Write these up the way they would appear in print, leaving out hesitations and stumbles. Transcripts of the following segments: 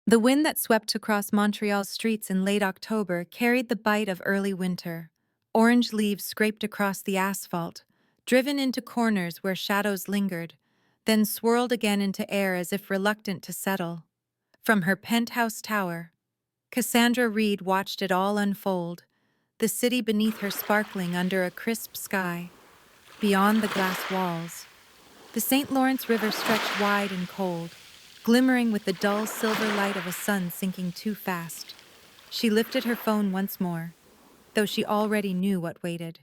The wind that swept across Montreal's streets in late October carried the bite of early winter. Orange leaves scraped across the asphalt, driven into corners where shadows lingered, then swirled again into air as if reluctant to settle. From her penthouse tower, Cassandra Reed watched it all unfold, the city beneath her sparkling under a crisp sky. Beyond the glass walls, the St. Lawrence River stretched wide and cold, glimmering with the dull silver light of a sun sinking too fast. She lifted her phone once more, though she already knew what waited.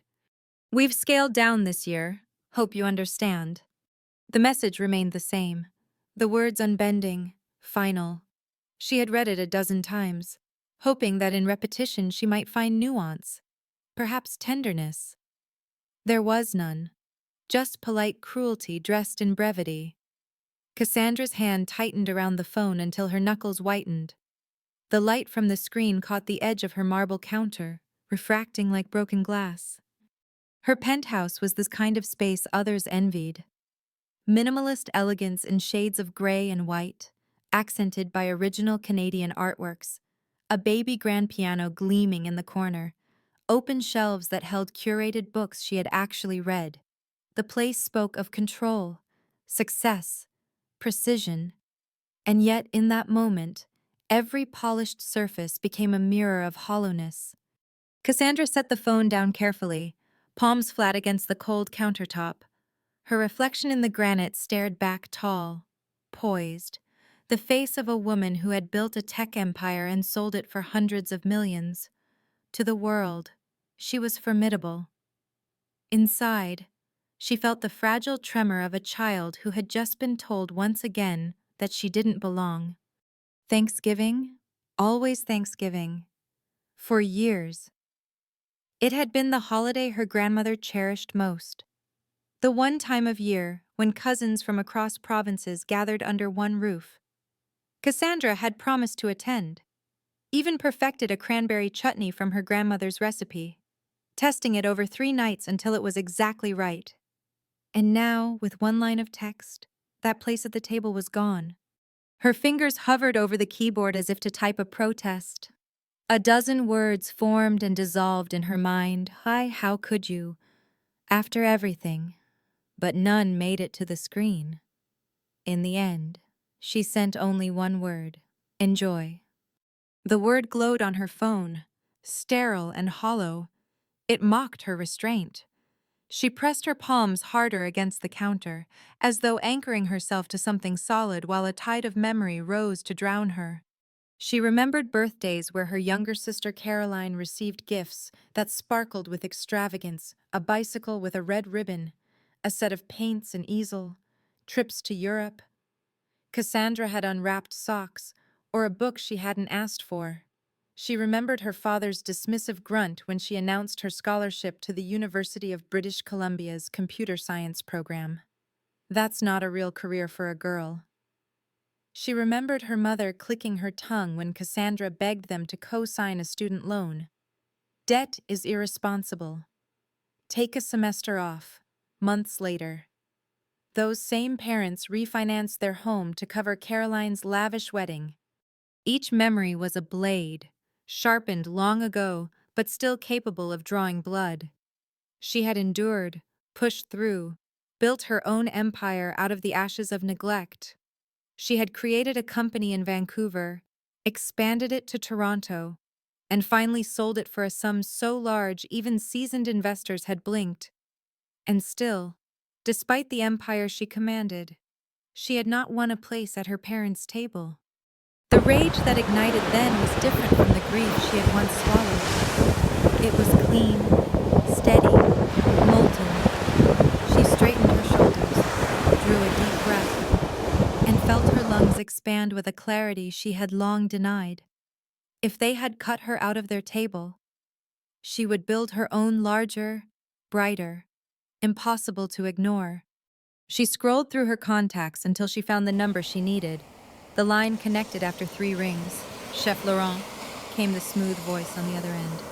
"We've scaled down this year. Hope you understand." The message remained the same, the words unbending, final. She had read it a dozen times, hoping that in repetition she might find nuance, perhaps tenderness. There was none, just polite cruelty dressed in brevity. Cassandra's hand tightened around the phone until her knuckles whitened. The light from the screen caught the edge of her marble counter, refracting like broken glass. Her penthouse was this kind of space others envied. Minimalist elegance in shades of gray and white, accented by original Canadian artworks, a baby grand piano gleaming in the corner, open shelves that held curated books she had actually read. The place spoke of control, success, precision, and yet in that moment, every polished surface became a mirror of hollowness. Cassandra set the phone down carefully, palms flat against the cold countertop. Her reflection in the granite stared back tall, poised, the face of a woman who had built a tech empire and sold it for hundreds of millions. To the world, she was formidable. Inside, she felt the fragile tremor of a child who had just been told once again that she didn't belong. Thanksgiving, always Thanksgiving. For years. It had been the holiday her grandmother cherished most. The one time of year when cousins from across provinces gathered under one roof. Cassandra had promised to attend, even perfected a cranberry chutney from her grandmother's recipe, testing it over 3 nights until it was exactly right. And now, with one line of text, that place at the table was gone. Her fingers hovered over the keyboard as if to type a protest. A dozen words formed and dissolved in her mind. "Hi, how could you? After everything." But none made it to the screen. In the end, she sent only one word: enjoy. The word glowed on her phone, sterile and hollow. It mocked her restraint. She pressed her palms harder against the counter, as though anchoring herself to something solid while a tide of memory rose to drown her. She remembered birthdays where her younger sister Caroline received gifts that sparkled with extravagance, a bicycle with a red ribbon, a set of paints and easel, trips to Europe. Cassandra had unwrapped socks, or a book she hadn't asked for. She remembered her father's dismissive grunt when she announced her scholarship to the University of British Columbia's computer science program. That's not a real career for a girl. She remembered her mother clicking her tongue when Cassandra begged them to co-sign a student loan. Debt is irresponsible. Take a semester off. Months later, those same parents refinanced their home to cover Caroline's lavish wedding. Each memory was a blade, sharpened long ago, but still capable of drawing blood. She had endured, pushed through, built her own empire out of the ashes of neglect. She had created a company in Vancouver, expanded it to Toronto, and finally sold it for a sum so large even seasoned investors had blinked. And still, despite the empire she commanded, she had not won a place at her parents' table. The rage that ignited then was different from the grief she had once swallowed. It was clean, steady, molten. She straightened her shoulders, drew a deep breath, and felt her lungs expand with a clarity she had long denied. If they had cut her out of their table, she would build her own larger, brighter, impossible to ignore. She scrolled through her contacts until she found the number she needed. The line connected after 3 rings. "Chef Laurent," came the smooth voice on the other end.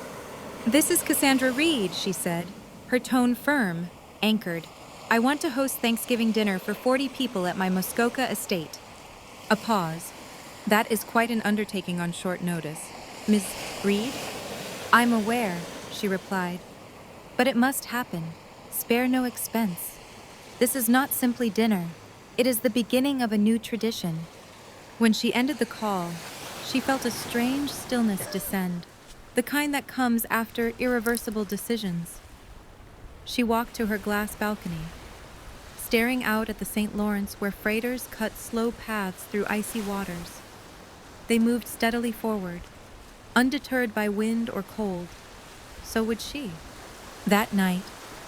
"This is Cassandra Reed," she said, her tone firm, anchored. "I want to host Thanksgiving dinner for 40 people at my Muskoka estate." A pause. That is quite an undertaking on short notice. Miss Reed? I'm aware, she replied. But it must happen. Spare no expense. This is not simply dinner. It is the beginning of a new tradition. When she ended the call, she felt a strange stillness descend, the kind that comes after irreversible decisions. She walked to her glass balcony, staring out at the St. Lawrence where freighters cut slow paths through icy waters. They moved steadily forward, undeterred by wind or cold. So would she. That night,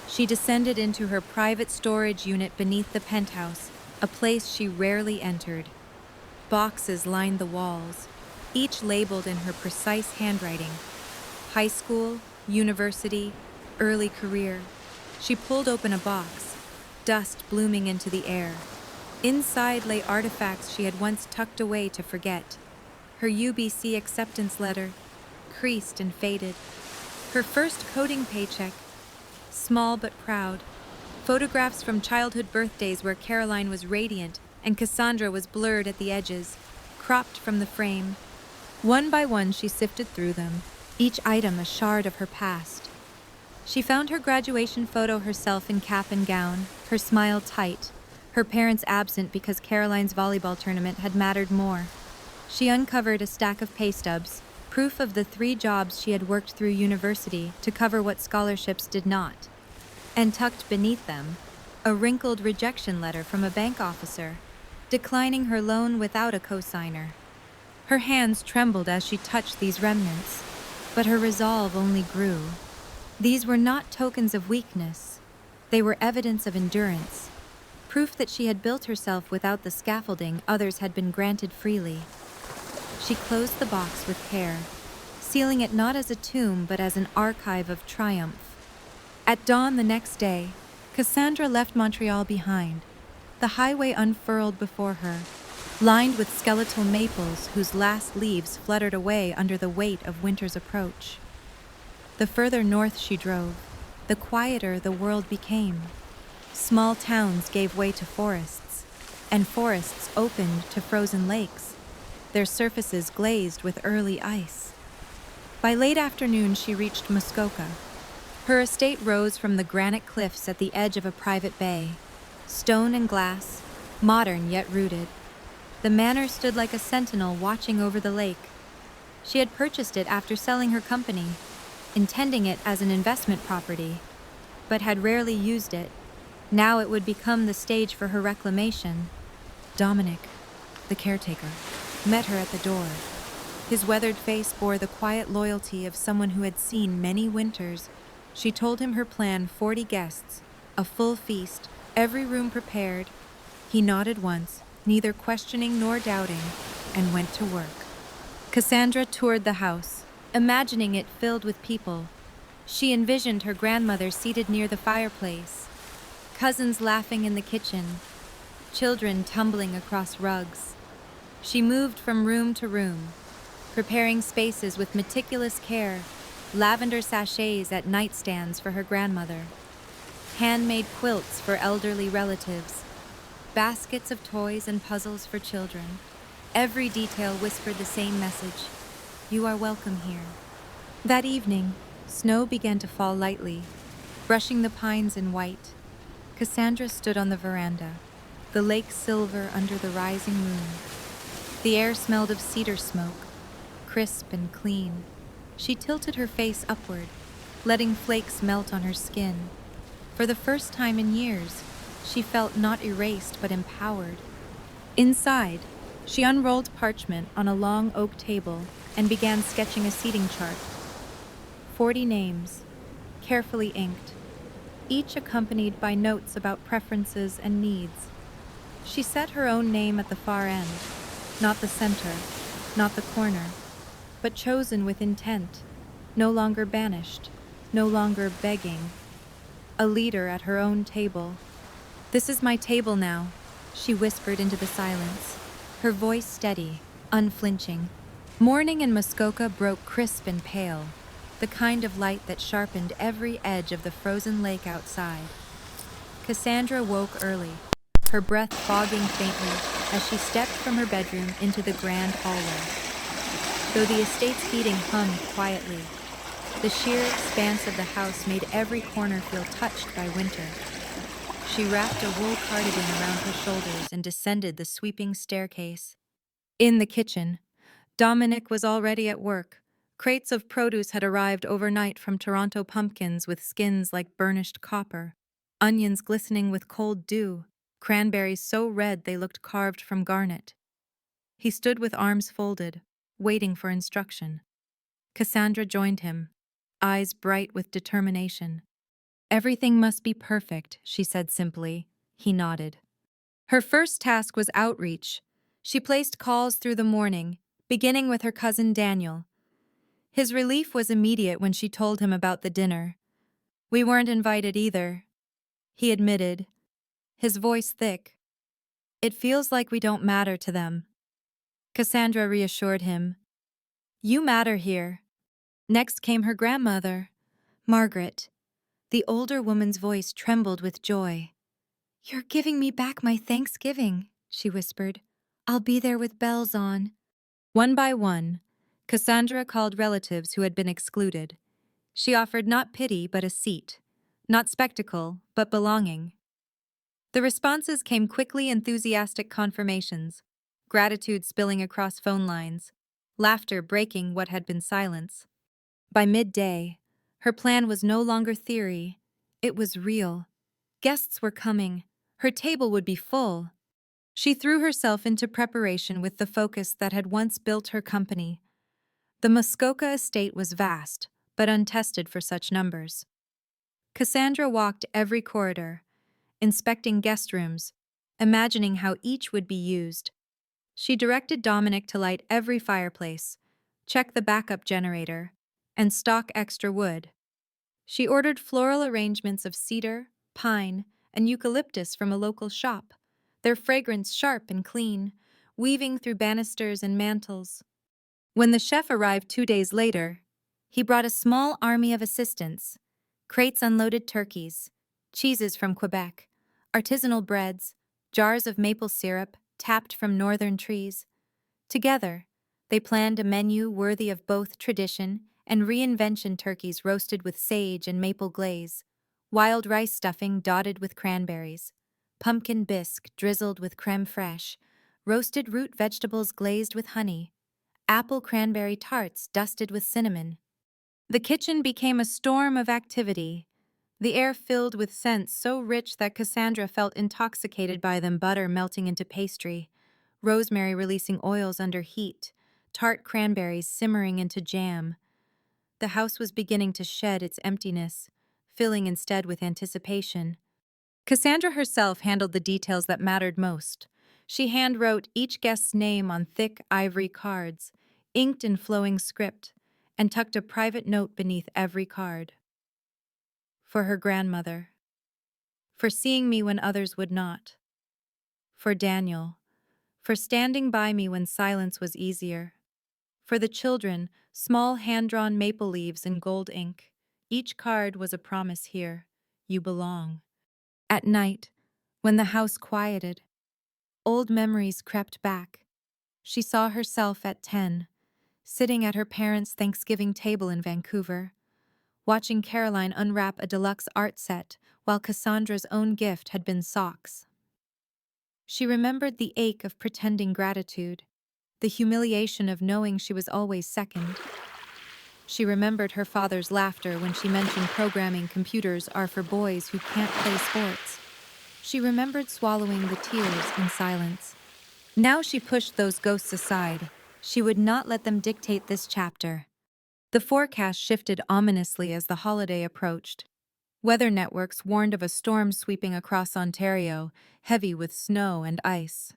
she descended into her private storage unit beneath the penthouse, a place she rarely entered. Boxes lined the walls, each labeled in her precise handwriting. High school, university, early career. She pulled open a box, dust blooming into the air. Inside lay artifacts she had once tucked away to forget. Her UBC acceptance letter, creased and faded. Her first coding paycheck, small but proud. Photographs from childhood birthdays where Caroline was radiant and Cassandra was blurred at the edges, cropped from the frame. One by one she sifted through them, each item a shard of her past. She found her graduation photo, herself in cap and gown, her smile tight, her parents absent because Caroline's volleyball tournament had mattered more. She uncovered a stack of pay stubs, proof of the 3 jobs she had worked through university to cover what scholarships did not. And tucked beneath them, a wrinkled rejection letter from a bank officer, declining her loan without a cosigner. Her hands trembled as she touched these remnants, but her resolve only grew. These were not tokens of weakness. They were evidence of endurance, proof that she had built herself without the scaffolding others had been granted freely. She closed the box with care, sealing it not as a tomb but as an archive of triumph. At dawn the next day, Cassandra left Montreal behind. The highway unfurled before her, lined with skeletal maples whose last leaves fluttered away under the weight of winter's approach. The further north she drove, the quieter the world became. Small towns gave way to forests, and forests opened to frozen lakes, their surfaces glazed with early ice. By late afternoon, she reached Muskoka. Her estate rose from the granite cliffs at the edge of a private bay, stone and glass, modern yet rooted. The manor stood like a sentinel watching over the lake. She had purchased it after selling her company, intending it as an investment property, but had rarely used it. Now it would become the stage for her reclamation. Dominic, the caretaker, met her at the door. His weathered face bore the quiet loyalty of someone who had seen many winters. She told him her plan: 40 guests, a full feast, every room prepared. He nodded once, neither questioning nor doubting, and went to work. Cassandra toured the house, imagining it filled with people. She envisioned her grandmother seated near the fireplace, cousins laughing in the kitchen, children tumbling across rugs. She moved from room to room, preparing spaces with meticulous care, lavender sachets at nightstands for her grandmother, handmade quilts for elderly relatives, baskets of toys and puzzles for children. Every detail whispered the same message: you are welcome here. That evening, snow began to fall lightly, brushing the pines in white. Cassandra stood on the veranda, the lake silver under the rising moon. The air smelled of cedar smoke, crisp and clean. She tilted her face upward, letting flakes melt on her skin. For the first time in years, she felt not erased but empowered. Inside, she unrolled parchment on a long oak table and began sketching a seating chart. 40 names, carefully inked, each accompanied by notes about preferences and needs. She set her own name at the far end, not the center, not the corner, but chosen with intent, no longer banished, no longer begging. A leader at her own table. "This is my table now," she whispered into the silence, her voice steady, unflinching. Morning in Muskoka broke crisp and pale, the kind of light that sharpened every edge of the frozen lake outside. Cassandra woke early, her breath fogging faintly, as she stepped from her bedroom into the grand hallway. Though the estate's heating hummed quietly, the sheer expanse of the house made every corner feel touched by winter. She wrapped a wool cardigan around her shoulders and descended the sweeping staircase. In the kitchen, Dominic was already at work. Crates of produce had arrived overnight from Toronto pumpkins with skins like burnished copper, onions glistening with cold dew, cranberries so red they looked carved from garnet. He stood with arms folded, waiting for instruction. Cassandra joined him, eyes bright with determination. "Everything must be perfect," she said simply. He nodded. Her first task was outreach. She placed calls through the morning, beginning with her cousin Daniel. His relief was immediate when she told him about the dinner. "We weren't invited either," he admitted, his voice thick. "It feels like we don't matter to them." Cassandra reassured him. "You matter here." Next came her grandmother, Margaret. The older woman's voice trembled with joy. "You're giving me back my Thanksgiving," she whispered. "I'll be there with bells on." One by one, Cassandra called relatives who had been excluded. She offered not pity but a seat, not spectacle but belonging. The responses came quickly, enthusiastic confirmations, gratitude spilling across phone lines, laughter breaking what had been silence. By midday, her plan was no longer theory, it was real. Guests were coming. Her table would be full. She threw herself into preparation with the focus that had once built her company. The Muskoka estate was vast, but untested for such numbers. Cassandra walked every corridor, inspecting guest rooms, imagining how each would be used. She directed Dominic to light every fireplace, check the backup generator, and stock extra wood. She ordered floral arrangements of cedar, pine, and eucalyptus from a local shop, their fragrance sharp and clean, weaving through banisters and mantels. When the chef arrived 2 days later, he brought a small army of assistants, crates unloaded turkeys, cheeses from Quebec, artisanal breads, jars of maple syrup tapped from northern trees. Together, they planned a menu worthy of both tradition and reinvention: turkeys roasted with sage and maple glaze, wild rice stuffing dotted with cranberries, pumpkin bisque drizzled with crème fraîche, roasted root vegetables glazed with honey, apple cranberry tarts dusted with cinnamon. The kitchen became a storm of activity, the air filled with scents so rich that Cassandra felt intoxicated by them: butter melting into pastry, rosemary releasing oils under heat, tart cranberries simmering into jam. The house was beginning to shed its emptiness, filling instead with anticipation. Cassandra herself handled the details that mattered most. She hand-wrote each guest's name on thick ivory cards, inked in flowing script, and tucked a private note beneath every card. For her grandmother. For seeing me when others would not. For Daniel. For standing by me when silence was easier. For the children, small hand-drawn maple leaves in gold ink. Each card was a promise here. You belong. At night, when the house quieted, old memories crept back. She saw herself at 10, sitting at her parents' Thanksgiving table in Vancouver, watching Caroline unwrap a deluxe art set while Cassandra's own gift had been socks. She remembered the ache of pretending gratitude, the humiliation of knowing she was always second. She remembered her father's laughter when she mentioned programming computers are for boys who can't play sports. She remembered swallowing the tears in silence. Now she pushed those ghosts aside. She would not let them dictate this chapter. The forecast shifted ominously as the holiday approached. Weather networks warned of a storm sweeping across Ontario, heavy with snow and ice.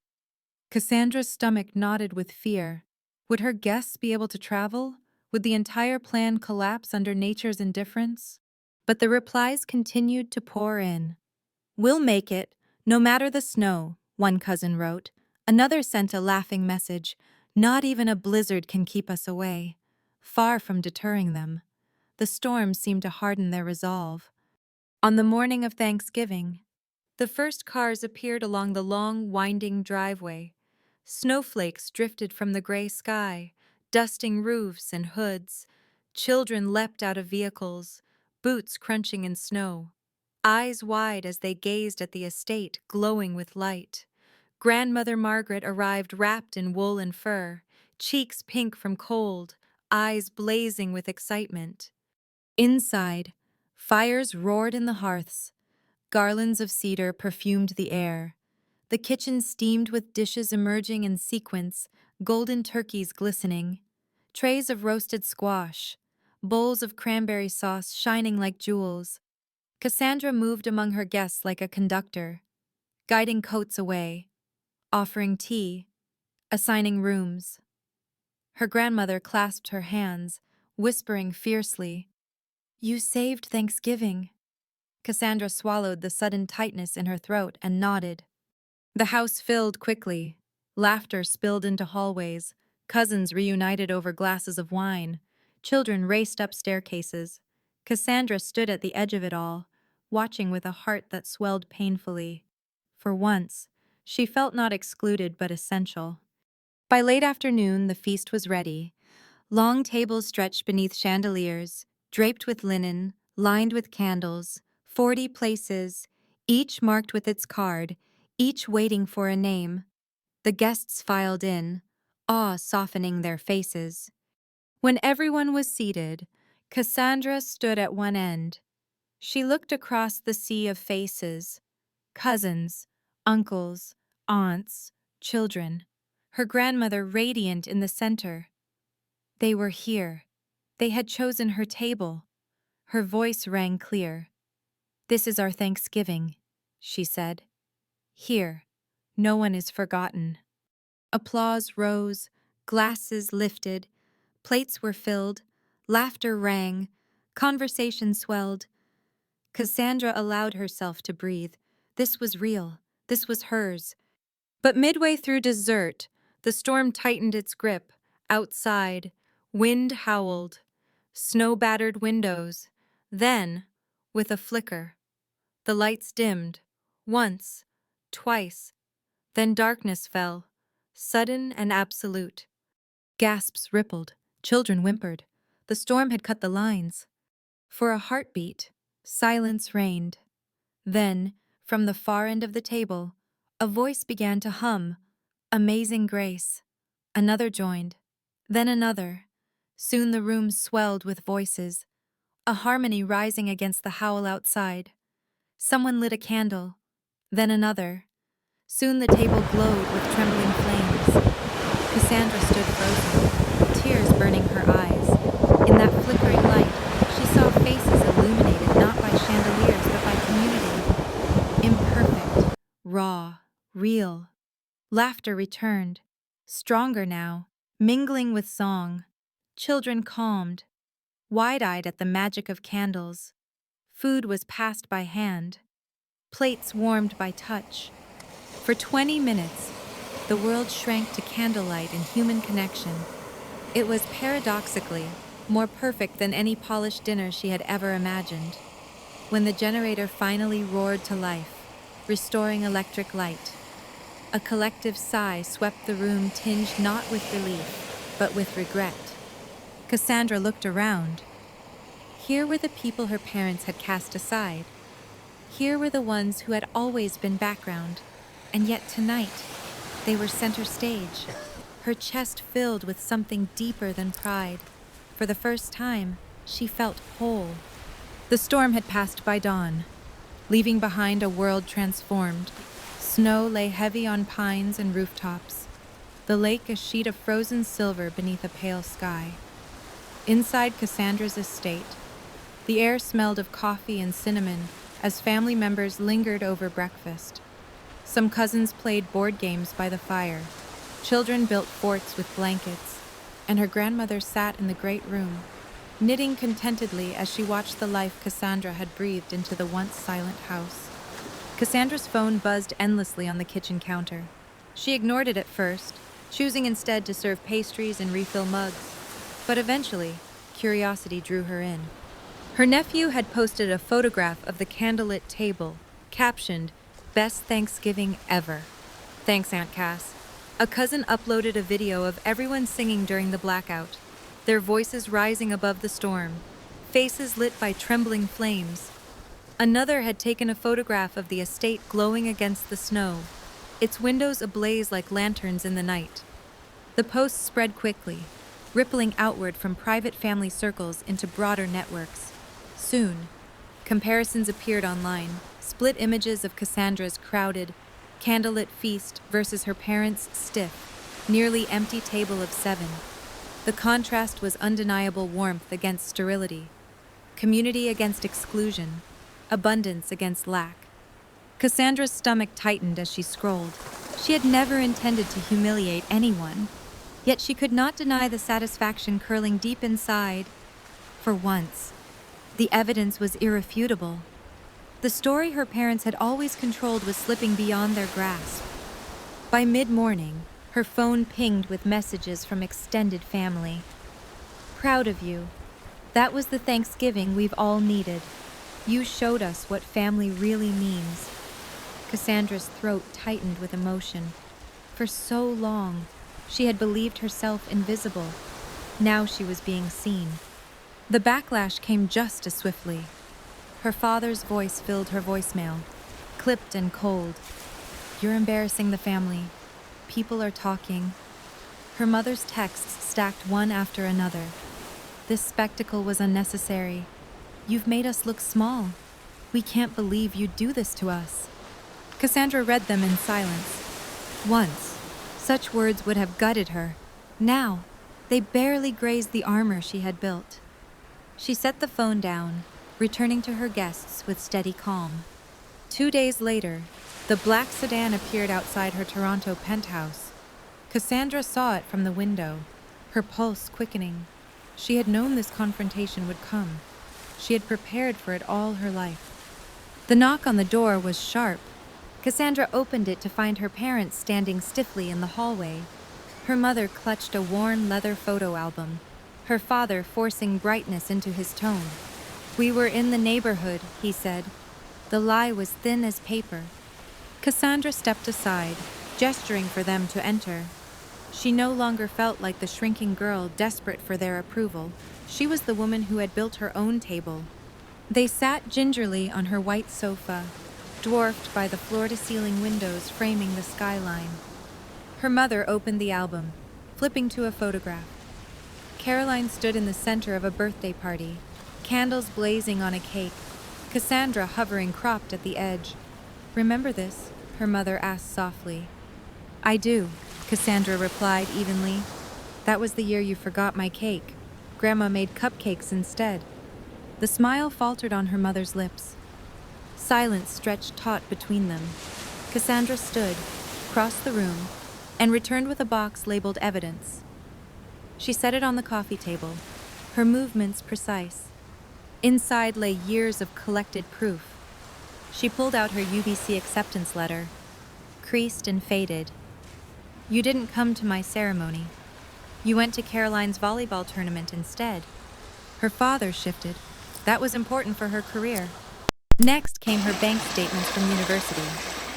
Cassandra's stomach knotted with fear. Would her guests be able to travel? Would the entire plan collapse under nature's indifference? But the replies continued to pour in. "We'll make it, no matter the snow," one cousin wrote. Another sent a laughing message. "Not even a blizzard can keep us away." Far from deterring them, the storm seemed to harden their resolve. On the morning of Thanksgiving, the first cars appeared along the long, winding driveway. Snowflakes drifted from the gray sky, dusting roofs and hoods. Children leapt out of vehicles, boots crunching in snow, eyes wide as they gazed at the estate glowing with light. Grandmother Margaret arrived wrapped in wool and fur, cheeks pink from cold, eyes blazing with excitement. Inside, fires roared in the hearths. Garlands of cedar perfumed the air. The kitchen steamed with dishes emerging in sequence, golden turkeys glistening, trays of roasted squash, bowls of cranberry sauce shining like jewels. Cassandra moved among her guests like a conductor, guiding coats away, offering tea, assigning rooms. Her grandmother clasped her hands, whispering fiercely, "You saved Thanksgiving." Cassandra swallowed the sudden tightness in her throat and nodded. The house filled quickly. Laughter spilled into hallways. Cousins reunited over glasses of wine. Children raced up staircases. Cassandra stood at the edge of it all, watching with a heart that swelled painfully. For once, she felt not excluded but essential. By late afternoon, the feast was ready. Long tables stretched beneath chandeliers, draped with linen, lined with candles, 40 places, each marked with its card, each waiting for a name. The guests filed in, awe softening their faces. When everyone was seated, Cassandra stood at one end. She looked across the sea of faces, cousins, uncles, aunts, children, her grandmother radiant in the center. They were here. They had chosen her table. Her voice rang clear. "This is our Thanksgiving," she said. "Here, no one is forgotten." Applause rose, glasses lifted, plates were filled, laughter rang, conversation swelled. Cassandra allowed herself to breathe. This was real. This was hers. But midway through dessert, the storm tightened its grip. Outside, wind howled, snow-battered windows. Then, with a flicker, the lights dimmed, once, twice. Then darkness fell, sudden and absolute. Gasps rippled, children whimpered. The storm had cut the lines. For a heartbeat, silence reigned. Then, from the far end of the table, a voice began to hum, "Amazing Grace." Another joined, then another. Soon the room swelled with voices, a harmony rising against the howl outside. Someone lit a candle, then another. Soon the table glowed with trembling flames. Cassandra stood frozen, tears burning her eyes. In that flickering light, she saw faces illuminated not by chandeliers but by community. Imperfect, raw, real. Laughter returned, stronger now, mingling with song. Children calmed, wide-eyed at the magic of candles. Food was passed by hand, plates warmed by touch. For 20 minutes, the world shrank to candlelight and human connection. It was paradoxically more perfect than any polished dinner she had ever imagined. When the generator finally roared to life, restoring electric light, a collective sigh swept the room tinged not with relief, but with regret. Cassandra looked around. Here were the people her parents had cast aside. Here were the ones who had always been background, and yet tonight, they were center stage. Her chest filled with something deeper than pride. For the first time, she felt whole. The storm had passed by dawn, leaving behind a world transformed. Snow lay heavy on pines and rooftops, the lake a sheet of frozen silver beneath a pale sky. Inside Cassandra's estate, the air smelled of coffee and cinnamon as family members lingered over breakfast. Some cousins played board games by the fire. Children built forts with blankets, and her grandmother sat in the great room, knitting contentedly as she watched the life Cassandra had breathed into the once silent house. Cassandra's phone buzzed endlessly on the kitchen counter. She ignored it at first, choosing instead to serve pastries and refill mugs. But eventually, curiosity drew her in. Her nephew had posted a photograph of the candlelit table, captioned, "Best Thanksgiving ever." "Thanks, Aunt Cass." A cousin uploaded a video of everyone singing during the blackout, their voices rising above the storm, faces lit by trembling flames. Another had taken a photograph of the estate glowing against the snow, its windows ablaze like lanterns in the night. The posts spread quickly, rippling outward from private family circles into broader networks. Soon, comparisons appeared online, split images of Cassandra's crowded, candlelit feast versus her parents' stiff, nearly empty table of 7. The contrast was undeniable: warmth against sterility, community against exclusion, abundance against lack. Cassandra's stomach tightened as she scrolled. She had never intended to humiliate anyone, yet she could not deny the satisfaction curling deep inside. For once, the evidence was irrefutable. The story her parents had always controlled was slipping beyond their grasp. By mid-morning, her phone pinged with messages from extended family. "Proud of you. That was the Thanksgiving we've all needed. You showed us what family really means." Cassandra's throat tightened with emotion. For so long, she had believed herself invisible. Now she was being seen. The backlash came just as swiftly. Her father's voice filled her voicemail, clipped and cold. "You're embarrassing the family. People are talking." Her mother's texts stacked one after another. "This spectacle was unnecessary. You've made us look small. We can't believe you'd do this to us." Cassandra read them in silence. Once, such words would have gutted her. Now, they barely grazed the armor she had built. She set the phone down, returning to her guests with steady calm. 2 days later, the black sedan appeared outside her Toronto penthouse. Cassandra saw it from the window, her pulse quickening. She had known this confrontation would come. She had prepared for it all her life. The knock on the door was sharp. Cassandra opened it to find her parents standing stiffly in the hallway. Her mother clutched a worn leather photo album, her father forcing brightness into his tone. "We were in the neighborhood," he said. The lie was thin as paper. Cassandra stepped aside, gesturing for them to enter. She no longer felt like the shrinking girl desperate for their approval. She was the woman who had built her own table. They sat gingerly on her white sofa, dwarfed by the floor-to-ceiling windows framing the skyline. Her mother opened the album, flipping to a photograph. Caroline stood in the center of a birthday party, candles blazing on a cake, Cassandra hovering cropped at the edge. "Remember this?" her mother asked softly. "I do," Cassandra replied evenly. "That was the year you forgot my cake. Grandma made cupcakes instead." The smile faltered on her mother's lips. Silence stretched taut between them. Cassandra stood, crossed the room, and returned with a box labeled evidence. She set it on the coffee table, her movements precise. Inside lay years of collected proof. She pulled out her UBC acceptance letter, creased and faded. "You didn't come to my ceremony. You went to Caroline's volleyball tournament instead." Her father shifted. That was important for her career. Next came her bank statements from university,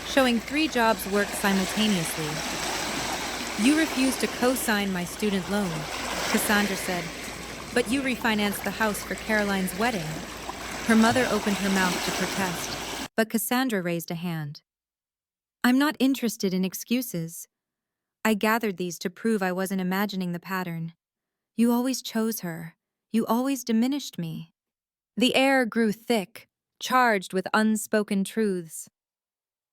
showing 3 jobs worked simultaneously. "You refused to co-sign my student loan," Cassandra said, "but you refinanced the house for Caroline's wedding." Her mother opened her mouth to protest, but Cassandra raised a hand. "I'm not interested in excuses. I gathered these to prove I wasn't imagining the pattern. You always chose her. You always diminished me." The air grew thick, charged with unspoken truths.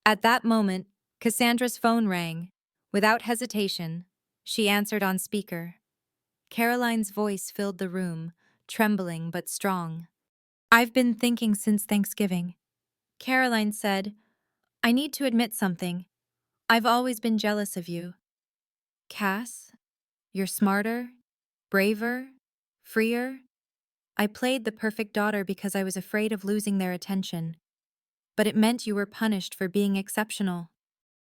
At that moment, Cassandra's phone rang. Without hesitation, she answered on speaker. Caroline's voice filled the room, trembling but strong. "I've been thinking since Thanksgiving." Caroline said, "I need to admit something. I've always been jealous of you. Cass, you're smarter, braver, freer. I played the perfect daughter because I was afraid of losing their attention. But it meant you were punished for being exceptional."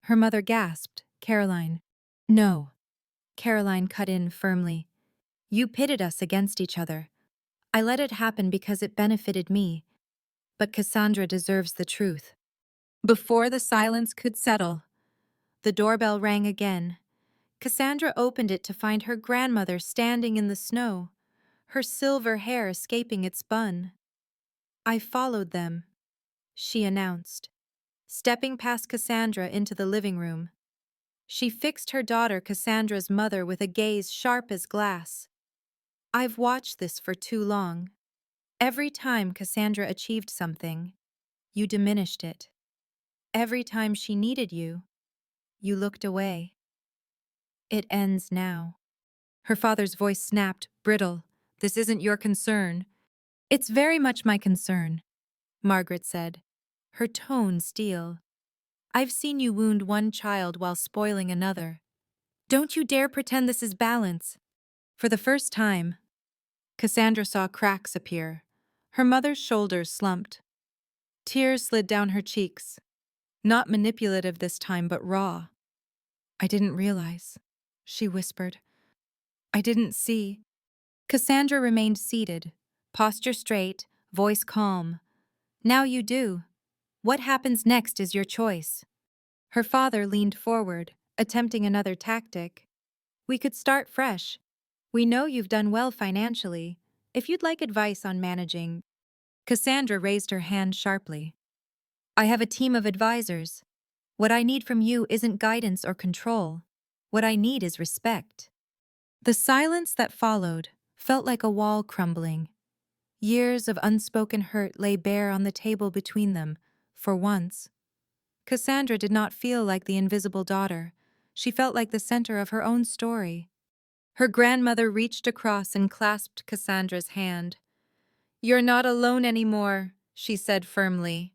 Her mother gasped. "Caroline." "No." Caroline cut in firmly. "You pitted us against each other. I let it happen because it benefited me. But Cassandra deserves the truth." Before the silence could settle, the doorbell rang again. Cassandra opened it to find her grandmother standing in the snow, her silver hair escaping its bun. "I followed them," she announced, stepping past Cassandra into the living room. She fixed her daughter Cassandra's mother with a gaze sharp as glass. "I've watched this for too long. Every time Cassandra achieved something, you diminished it. Every time she needed you, you looked away. It ends now." Her father's voice snapped, brittle. "This isn't your concern." "It's very much my concern," Margaret said, her tone steel. "I've seen you wound one child while spoiling another. Don't you dare pretend this is balance." For the first time, Cassandra saw cracks appear. Her mother's shoulders slumped. Tears slid down her cheeks. Not manipulative this time, but raw. "I didn't realize," she whispered. "I didn't see." Cassandra remained seated, posture straight, voice calm. "Now you do. What happens next is your choice." Her father leaned forward, attempting another tactic. "We could start fresh. We know you've done well financially. If you'd like advice on managing—" Cassandra raised her hand sharply. "I have a team of advisors. What I need from you isn't guidance or control. What I need is respect." The silence that followed felt like a wall crumbling. Years of unspoken hurt lay bare on the table between them, for once. Cassandra did not feel like the invisible daughter. She felt like the center of her own story. Her grandmother reached across and clasped Cassandra's hand. "You're not alone anymore," she said firmly.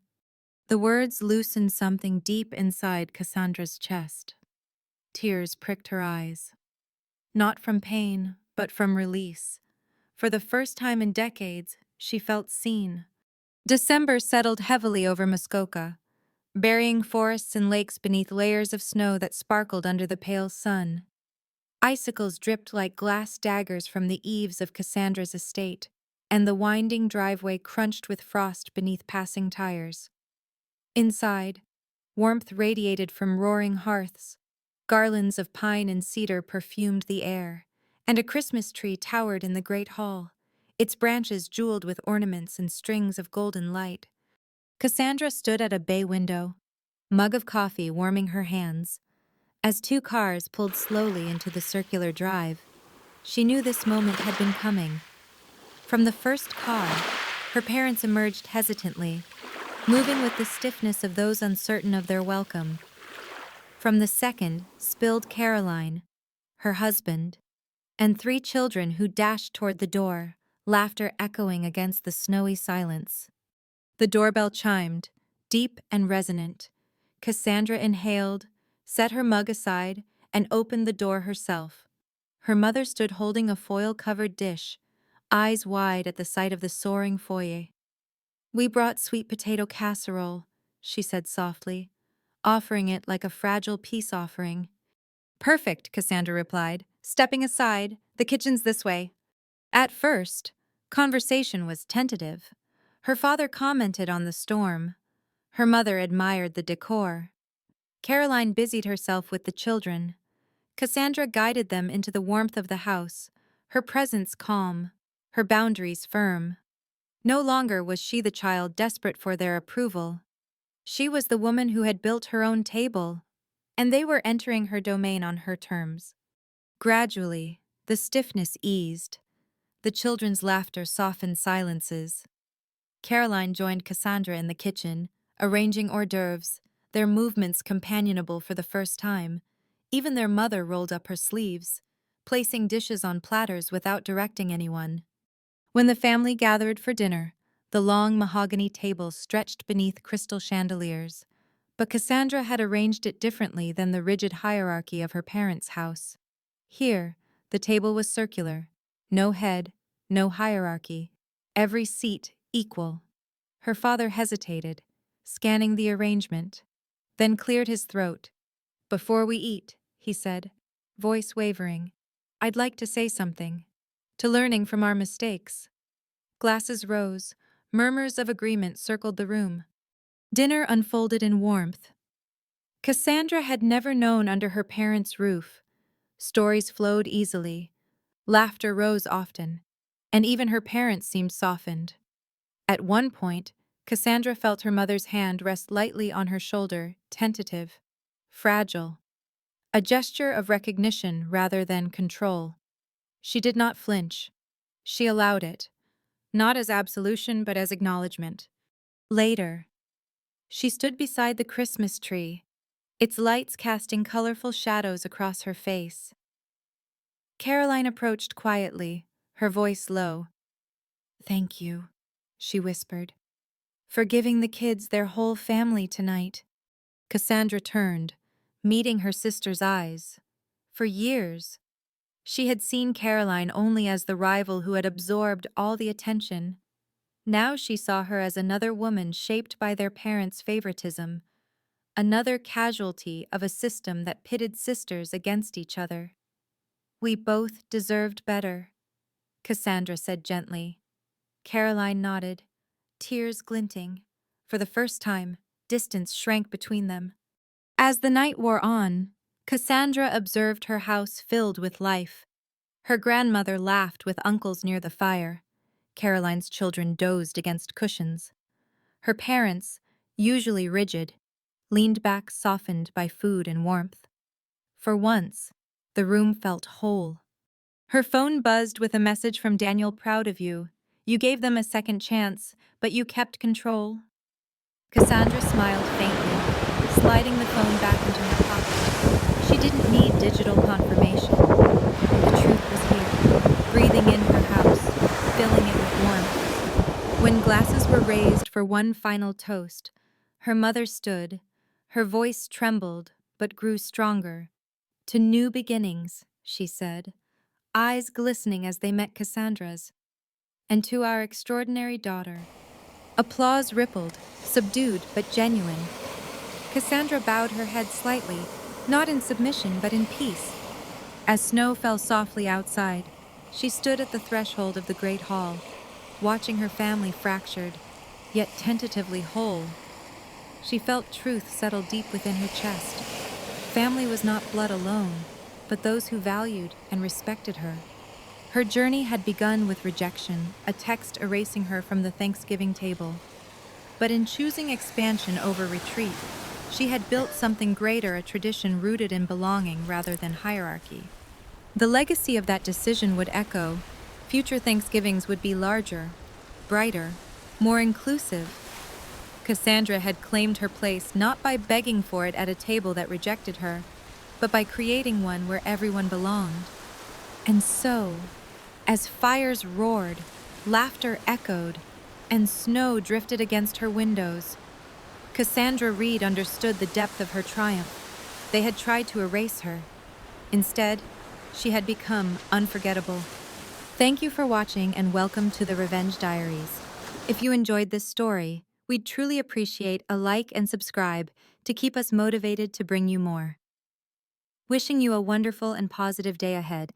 The words loosened something deep inside Cassandra's chest. Tears pricked her eyes. Not from pain, but from release. For the first time in decades, she felt seen. December settled heavily over Muskoka, burying forests and lakes beneath layers of snow that sparkled under the pale sun. Icicles dripped like glass daggers from the eaves of Cassandra's estate, and the winding driveway crunched with frost beneath passing tires. Inside, warmth radiated from roaring hearths. Garlands of pine and cedar perfumed the air, and a Christmas tree towered in the great hall, its branches jeweled with ornaments and strings of golden light. Cassandra stood at a bay window, mug of coffee warming her hands. As two cars pulled slowly into the circular drive, she knew this moment had been coming. From the first car, her parents emerged hesitantly, moving with the stiffness of those uncertain of their welcome. From the second spilled Caroline, her husband, and three children who dashed toward the door, laughter echoing against the snowy silence. The doorbell chimed, deep and resonant. Cassandra inhaled, set her mug aside, and opened the door herself. Her mother stood holding a foil-covered dish, eyes wide at the sight of the soaring foyer. "We brought sweet potato casserole," she said softly, offering it like a fragile peace offering. "Perfect," Cassandra replied, stepping aside. "The kitchen's this way." At first, conversation was tentative. Her father commented on the storm. Her mother admired the decor. Caroline busied herself with the children. Cassandra guided them into the warmth of the house, her presence calm, her boundaries firm. No longer was she the child desperate for their approval. She was the woman who had built her own table, and they were entering her domain on her terms. Gradually, the stiffness eased. The children's laughter softened silences. Caroline joined Cassandra in the kitchen, arranging hors d'oeuvres, their movements companionable for the first time. Even their mother rolled up her sleeves, placing dishes on platters without directing anyone. When the family gathered for dinner, the long mahogany table stretched beneath crystal chandeliers, but Cassandra had arranged it differently than the rigid hierarchy of her parents' house. Here, the table was circular, no head, no hierarchy, every seat equal. Her father hesitated, scanning the arrangement, then cleared his throat. "Before we eat," he said, voice wavering, "I'd like to say something. To learning from our mistakes." Glasses rose, murmurs of agreement circled the room. Dinner unfolded in warmth. Cassandra had never known under her parents' roof Stories flowed easily. Laughter rose often, and even her parents seemed softened. At one point, Cassandra felt her mother's hand rest lightly on her shoulder, tentative, fragile, a gesture of recognition rather than control. She did not flinch. She allowed it, not as absolution but as acknowledgement. Later, she stood beside the Christmas tree, its lights casting colorful shadows across her face. Caroline approached quietly, her voice low. "Thank you," she whispered, "for giving the kids their whole family tonight." Cassandra turned, meeting her sister's eyes. For years, she had seen Caroline only as the rival who had absorbed all the attention. Now she saw her as another woman shaped by their parents' favoritism, another casualty of a system that pitted sisters against each other. "We both deserved better," Cassandra said gently. Caroline nodded, tears glinting. For the first time, distance shrank between them. As the night wore on, Cassandra observed her house filled with life. Her grandmother laughed with uncles near the fire. Caroline's children dozed against cushions. Her parents, usually rigid, leaned back softened by food and warmth. For once, the room felt whole. Her phone buzzed with a message from Daniel. "Proud of you. You gave them a second chance, but you kept control." Cassandra smiled faintly, sliding the phone back into her pocket. She didn't need digital confirmation. The truth was here, breathing in her house, filling it with warmth. When glasses were raised for one final toast, her mother stood. Her voice trembled, but grew stronger. "To new beginnings," she said, eyes glistening as they met Cassandra's. "And to our extraordinary daughter." Applause rippled, subdued but genuine. Cassandra bowed her head slightly, not in submission but in peace. As snow fell softly outside, she stood at the threshold of the great hall, watching her family fractured, yet tentatively whole. She felt truth settle deep within her chest. Family was not blood alone, but those who valued and respected her. Her journey had begun with rejection, a text erasing her from the Thanksgiving table. But in choosing expansion over retreat, she had built something greater, a tradition rooted in belonging rather than hierarchy. The legacy of that decision would echo. Future Thanksgivings would be larger, brighter, more inclusive. Cassandra had claimed her place not by begging for it at a table that rejected her, but by creating one where everyone belonged. And so, as fires roared, laughter echoed, and snow drifted against her windows, Cassandra Reed understood the depth of her triumph. They had tried to erase her. Instead, she had become unforgettable. Thank you for watching and welcome to the Revenge Diaries. If you enjoyed this story, we'd truly appreciate a like and subscribe to keep us motivated to bring you more. Wishing you a wonderful and positive day ahead.